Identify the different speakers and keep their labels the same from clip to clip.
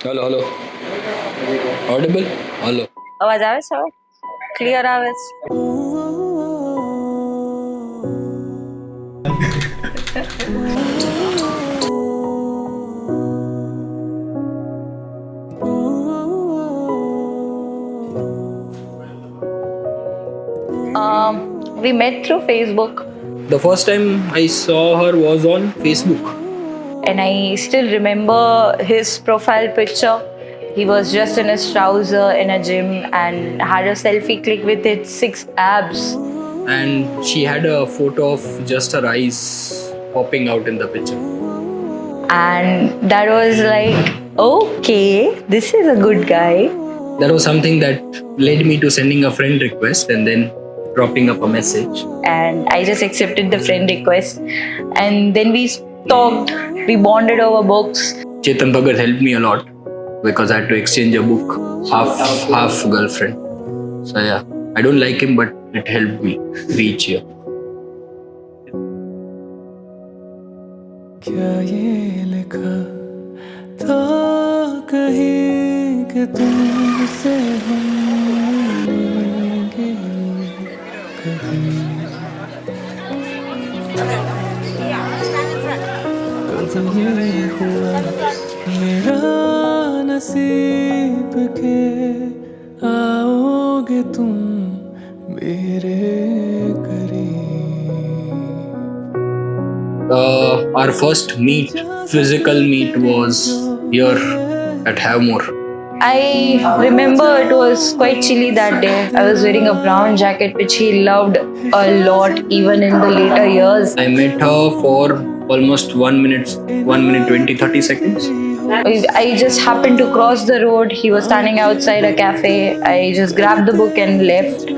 Speaker 1: Hello, hello. Audible? Hello.
Speaker 2: અવાજ આવે છે હવે? ક્લિયર આવે છે? We met through Facebook,
Speaker 1: The first time I saw her was on Facebook.
Speaker 2: and I still remember his profile picture. He was just in his trouser in a gym and had a selfie click with its 6 abs.
Speaker 1: And she had a photo of just her eyes popping out in the picture.
Speaker 2: And that was like, okay, this is a good guy.
Speaker 1: That was something that led me to sending a friend request and then dropping up a message.
Speaker 2: And I just accepted the friend request. And then we talked, we bonded over books.
Speaker 1: Chetan Bhagat helped me a lot because I had to exchange a book, half girlfriend. So yeah, I don't like him, but it helped me reach here.
Speaker 3: क्या ये लिखा था कहीं कि तुमसे हम मिलेंगे कभी कब ये हुआ मेरा नसीब के आओगे तुम मेरे करीब
Speaker 1: Our first meet, physical meet, was here at Havemore.
Speaker 2: I remember it was quite chilly that day. I was wearing a brown jacket which he loved a lot even in the later years.
Speaker 1: I met her for almost 1 minute 20, 30 seconds.
Speaker 2: I just happened to cross the road. He was standing outside a cafe. I just grabbed the book and left.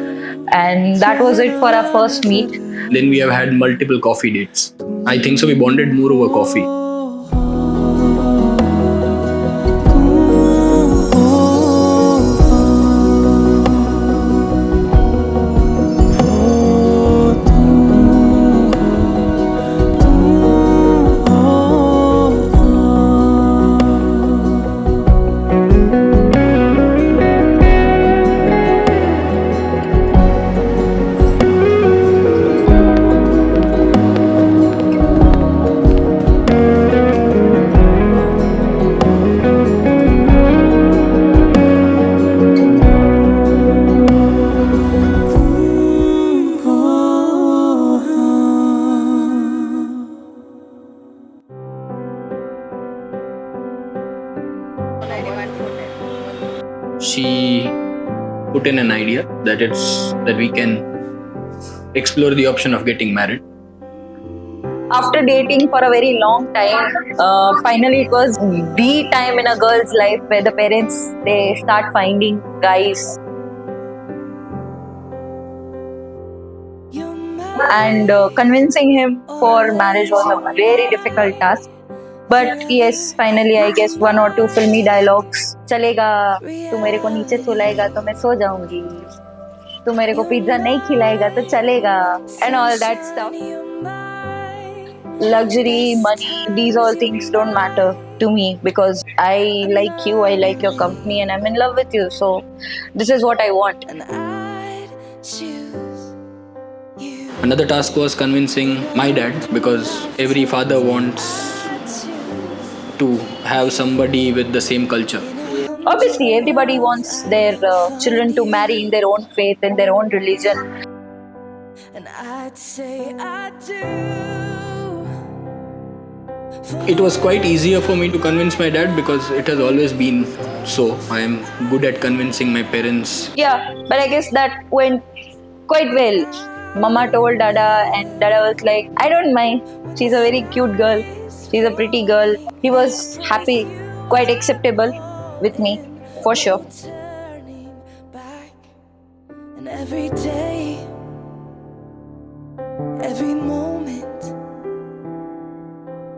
Speaker 2: And that was it for our first meet.
Speaker 1: Then we have had multiple coffee dates. I think so we bonded more over coffee. She put in an idea that we can explore the option of getting married.
Speaker 2: After dating for a very long time, finally it was the time in a girl's life where the parents they start finding guys. And convincing him for marriage was a very difficult task. But yes, finally I guess one or two filmy dialogues. चलेगा, तू मेरे को नीचे सुलाएगा तो मैं सो जाऊंगी. तू मेरे को पिज्जा नहीं खिलाएगा तो चलेगा. And all that stuff. Luxury, money, these all things don't matter to me because I like you, I like your company, and I'm in love with you. So this is what I want.
Speaker 1: Another task was convincing my dad because every father wants to have somebody with the same culture.
Speaker 2: Obviously, everybody wants their children to marry in their own faith, in their own religion.
Speaker 3: And I'd say I do.
Speaker 1: It was quite easier for me to convince my dad because it has always been so. I am good at convincing my parents.
Speaker 2: Yeah, but I guess that went quite well. Mama told Dada, and Dada was like, I don't mind. She's a very cute girl. She's a pretty girl. He was happy, quite acceptable with me, for sure.
Speaker 3: Turning back, and every day, every moment,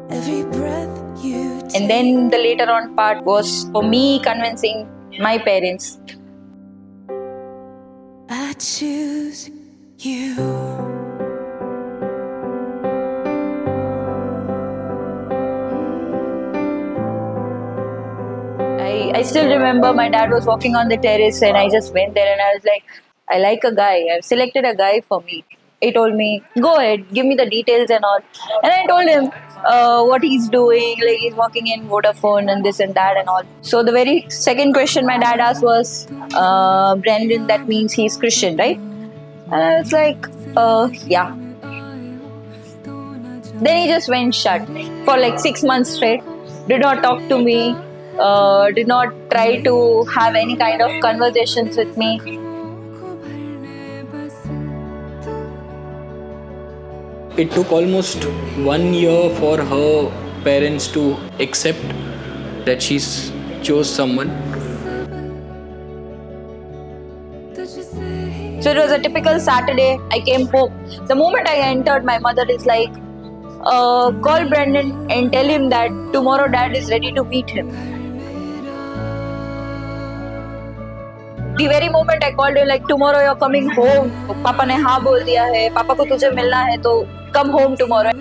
Speaker 3: every breath you take.
Speaker 2: And then the later on part was for me convincing my parents.
Speaker 3: I choose you.
Speaker 2: I still remember my dad was walking on the terrace and I just went there and I was like, I like a guy. I've selected a guy for me. He told me, go ahead, give me the details and all. And I told him what he's doing, like he's working in Vodafone and this and that and all. So the very second question my dad asked was, Brandon, that means he's Christian, right? And I was like, yeah. Then he just went shut for like 6 months straight. Did not talk to me. Did not try to have any kind of conversations with me.
Speaker 1: It took almost 1 year for her parents to accept that she's chose someone.
Speaker 2: So it was a typical Saturday. I came home. The moment I entered, my mother is like, call Brandon and tell him that tomorrow dad is ready to meet him. The very moment I called him, like, tomorrow you're coming home. Papa ने हाँ बोल दिया है. Papa को तुझे मिलना है तो come home tomorrow.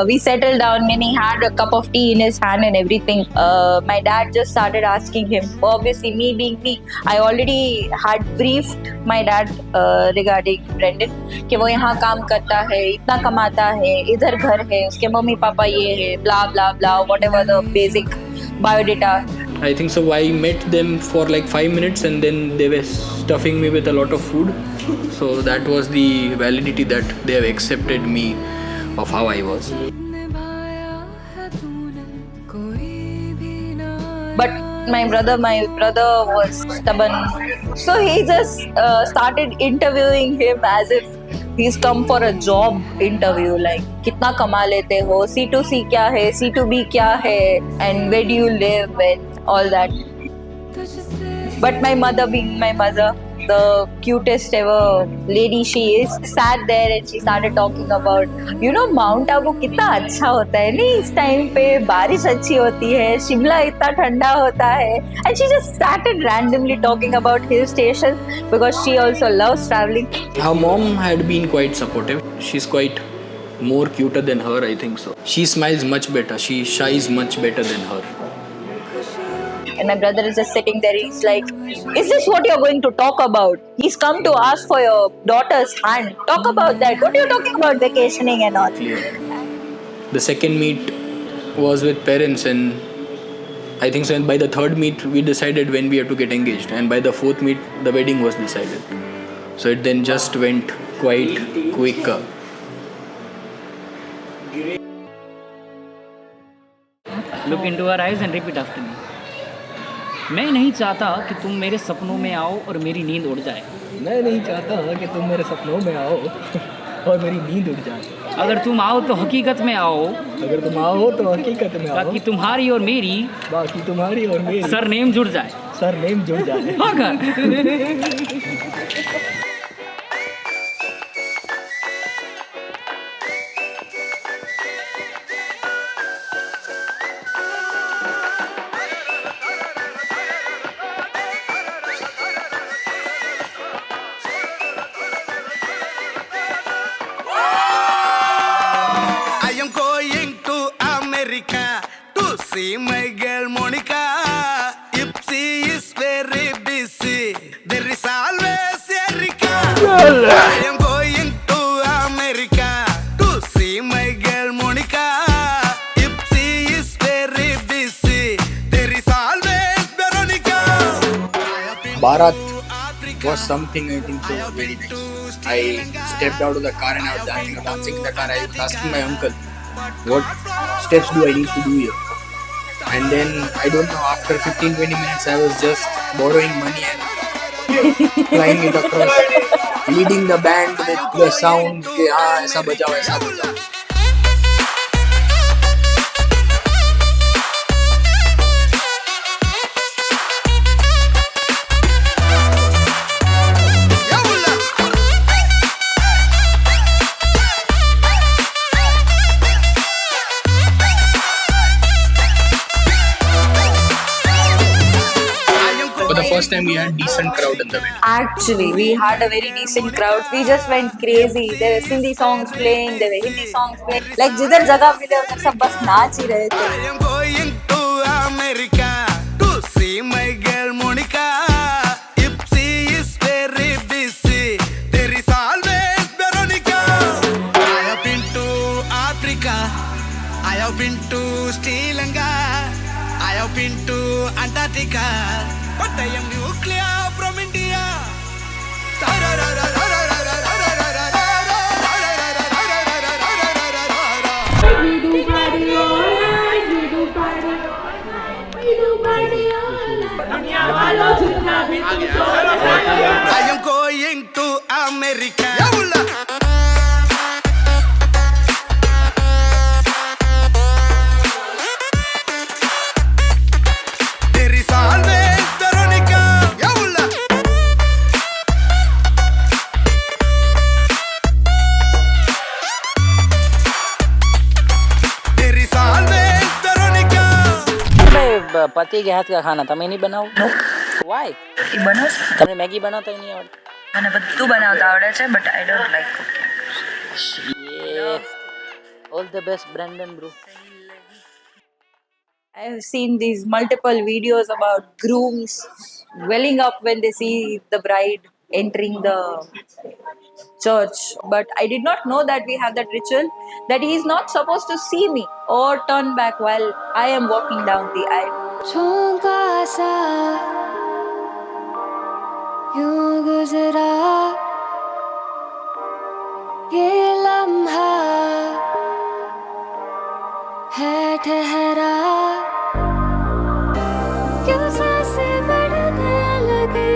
Speaker 2: We settled down and he had a cup of tea in his hand and everything. My dad just started asking him. Obviously, me being me, I already had briefed my dad regarding Brendan कि वो यहाँ काम करता है, इतना कमाता है, इधर घर है, उसके मम्मी पापा ये है, blah blah blah, whatever the basic biodata.
Speaker 1: I think so. I met them for like 5 minutes and then they were stuffing me with a lot of food. So that was the validity that they have accepted me of how I was.
Speaker 2: But my brother was stubborn. So he just started interviewing him as if he's come for a job interview. Like, कितना कमा लेते हो, C2C क्या है, C2B क्या है, and where do you live and all that. But my mother, being my mother, the cutest ever lady she is, sat there and she started talking about, Mount Abu कितना अच्छा होता है नहीं इस टाइम पे, बारिश अच्छी होती है, शिमला इतना ठंडा होता है. And she just started randomly talking about hill stations because she also loves traveling.
Speaker 1: Her mom had been quite supportive. She's quite more cuter than her, I think so. She smiles much better. She shies much better than her.
Speaker 2: And my brother is just sitting there. He's like, is this what you're going to talk about? He's come to ask for your daughter's hand. Talk about that. What are you talking about vacationing and all?
Speaker 1: The second meet was with parents and I think so. And by the third meet, we decided when we have to get engaged. And by the fourth meet, the wedding was decided. So it then just went quite quick.
Speaker 4: Look into her eyes and repeat after me. मैं नहीं चाहता कि तुम मेरे सपनों में आओ और मेरी नींद उड़ जाए.
Speaker 1: मैं नहीं चाहता कि तुम मेरे सपनों में आओ और मेरी नींद उड़ जाए.
Speaker 4: अगर तुम आओ तो हकीकत में आओ.
Speaker 1: अगर तुम आओ तो हकीकत में आओ.
Speaker 4: बाकी तुम्हारी और मेरी सरनेम जुड़ जाए.
Speaker 1: सरनेम जुड़ जाए.
Speaker 5: See my girl Monica, if she is very busy, there is always Erica. I am going to America to see my girl Monica. If she is very busy, there is always Veronica.
Speaker 1: Bharat was something I think so very nice. I stepped out of the car and I was dancing in the car. I was asking my uncle, what steps do I need to do here? And then, I don't know, after 15-20 minutes, I was just borrowing money and flying it across, leading the band with the sound, कि हाँ ऐसा बजाओ, ऐसा बजाओ. First time we had decent crowd in the wedding.
Speaker 2: Actually, we had a very decent crowd. We just went crazy. There were Sindhi songs playing, there were Hindi songs playing. Like जिधर जगह मिले उधर सब बस नाच ही रहे थे.
Speaker 5: I am going to America. been to Antarctica, but I am nuclear from India. I am going to America. There is always Veronica. There is always Veronica.
Speaker 6: ભાઈ પતિ કે હાથ કા ખાના તમે નહીં બનાવો વાય
Speaker 2: એ બનાવ
Speaker 6: તમને મેગી બનાવતા નહીં આવડે
Speaker 2: મને બધું બનાવતા આવડે છે but I don't like
Speaker 6: all the best Brendan bro
Speaker 2: I have seen these multiple videos about grooms welling up when they see the bride entering the church. But I did not know that we have that ritual that he is not supposed to see me or turn back while I am walking down the aisle.
Speaker 3: झोंका सा यूं गुजरा ये लम्हा है ठहरा क्यों सांसें बढ़ने लगी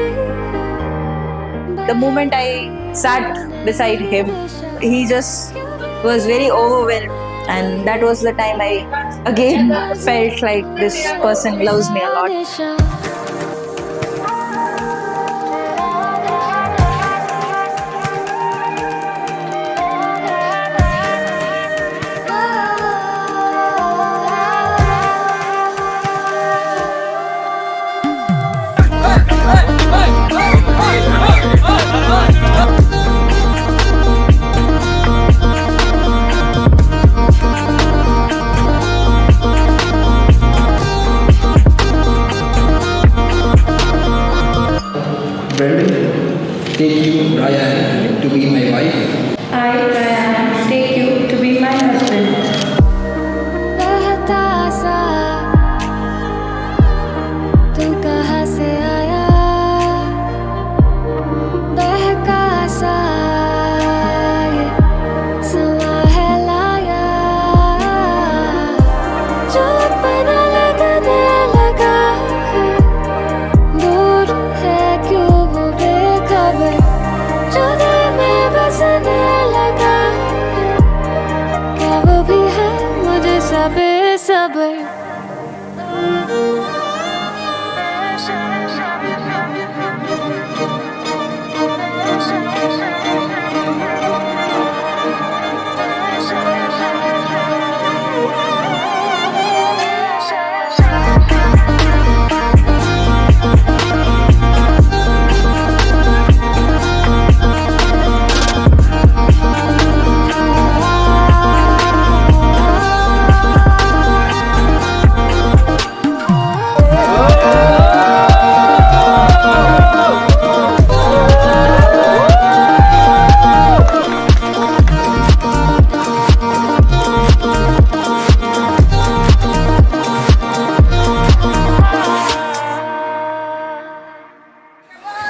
Speaker 2: The moment I sat beside him, he just was very overwhelmed. And that was the time I again felt like this person loves me a lot.
Speaker 1: Brendan, take you, Ryan, to be my wife.
Speaker 2: I, Ryan, take you to be my husband.
Speaker 3: बहता सा तू कहाँ से आया बहका सा ये समा है लाया जो अपना लगने लगा है दूर है क्यों वो बेखबर जो दिल में बसने लगा है क्या वो भी है मुझे सबे सबर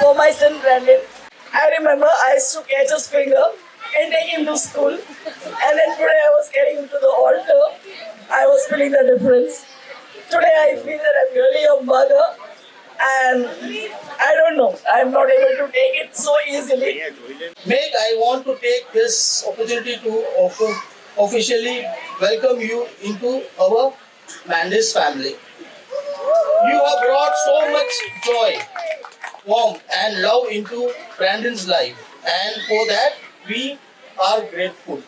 Speaker 7: For my son Brandon, I remember I used to catch his finger and take him to school. And then today I was carrying him to the altar. I was feeling the difference. Today I feel that I'm really a mother. And I don't know, I'm not able to take it so easily.
Speaker 8: Meg, I want to take this opportunity to officially welcome you into our Mandis family. You have brought so much joy, warmth and love into Brandon's life, and for that we are grateful.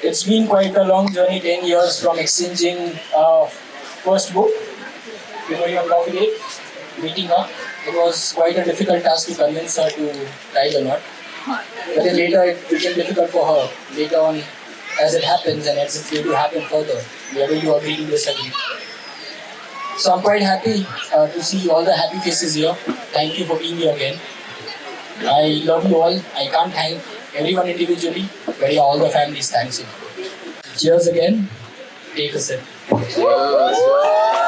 Speaker 9: It's been quite a long journey, 10 years from exchanging first book, Memorial Coffee Date, meeting up. It was quite a difficult task to convince her to tie the knot. But then later it became difficult for her. Later on, as it happens and as it's going to happen further, we are going to agree to disagree. So I'm quite happy to see all the happy faces here. Thank you for being here again. I love you all. I can't thank everyone individually, but yeah, all the families thanks you. Cheers again. Take a sip.
Speaker 8: Cheers.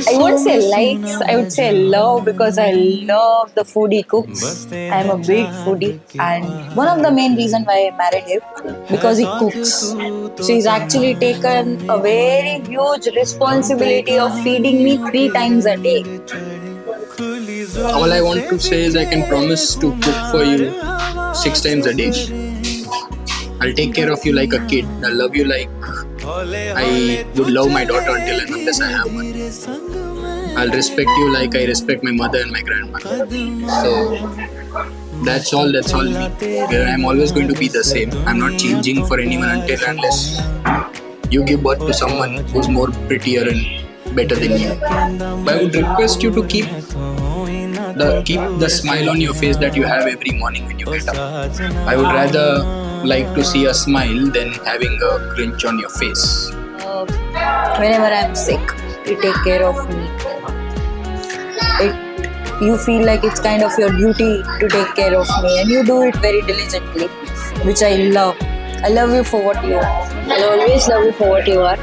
Speaker 2: I won't say likes, I would say love, because I love the food he cooks. I'm a big foodie, and one of the main reason why I married him, because he cooks. So he's actually taken a very huge responsibility of feeding me 3 times a day.
Speaker 1: All I want to say is I can promise to cook for you 6 times a day. I'll take care of you like a kid. I'll love you like I would love my daughter until and unless I have one. I'll respect you like I respect my mother and my grandmother. So that's all me. I'm always going to be the same. I'm not changing for anyone until and unless you give birth to someone who's more prettier and better than you. But I would request you to keep the smile on your face that you have every morning when you get up. I would rather like to see a smile than having a cringe on your face.
Speaker 2: Whenever I'm sick, you take care of me. You feel like it's kind of your duty to take care of me, and you do it very diligently, which I love. I love you for what you are. I'll always love you for what you are.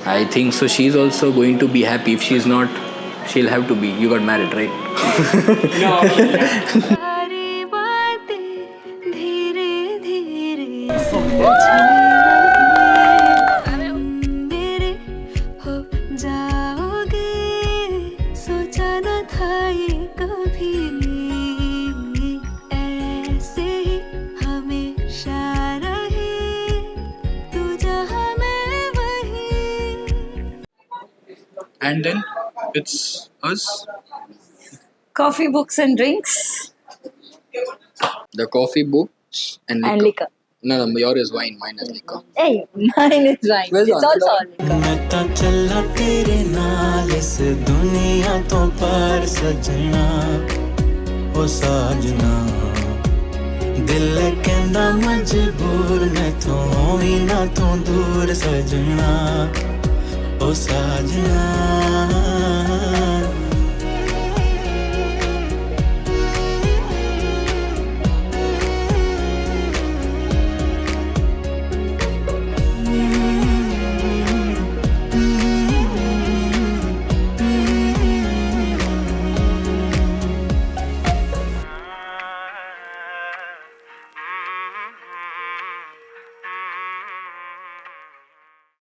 Speaker 1: I think so. She's also going to be happy. If she's not, she'll have to be. You got married, right?
Speaker 3: सारी बातें धीरे धीरे मेरे हो जाओगे, सोचा न था ये कभी, ऐसे ही हमेशा रहे, तू जहाँ मैं वहीं.
Speaker 1: And then it's us.
Speaker 2: Coffee, books, and drinks,
Speaker 1: The coffee, books, and liquor.
Speaker 2: and liquor.
Speaker 1: No, yours is wine. Mine is liquor.
Speaker 2: Hey, mine is wine.
Speaker 1: Where's
Speaker 2: It's
Speaker 1: the
Speaker 2: also
Speaker 1: other
Speaker 2: all liquor.
Speaker 5: मैं तो चला तेरे नाल इस दुनिया तो पार सजना, ओ साजना दिल कहंदा मजबूर, मैं तो होवी ना तो दूर सजना, ओ साजना.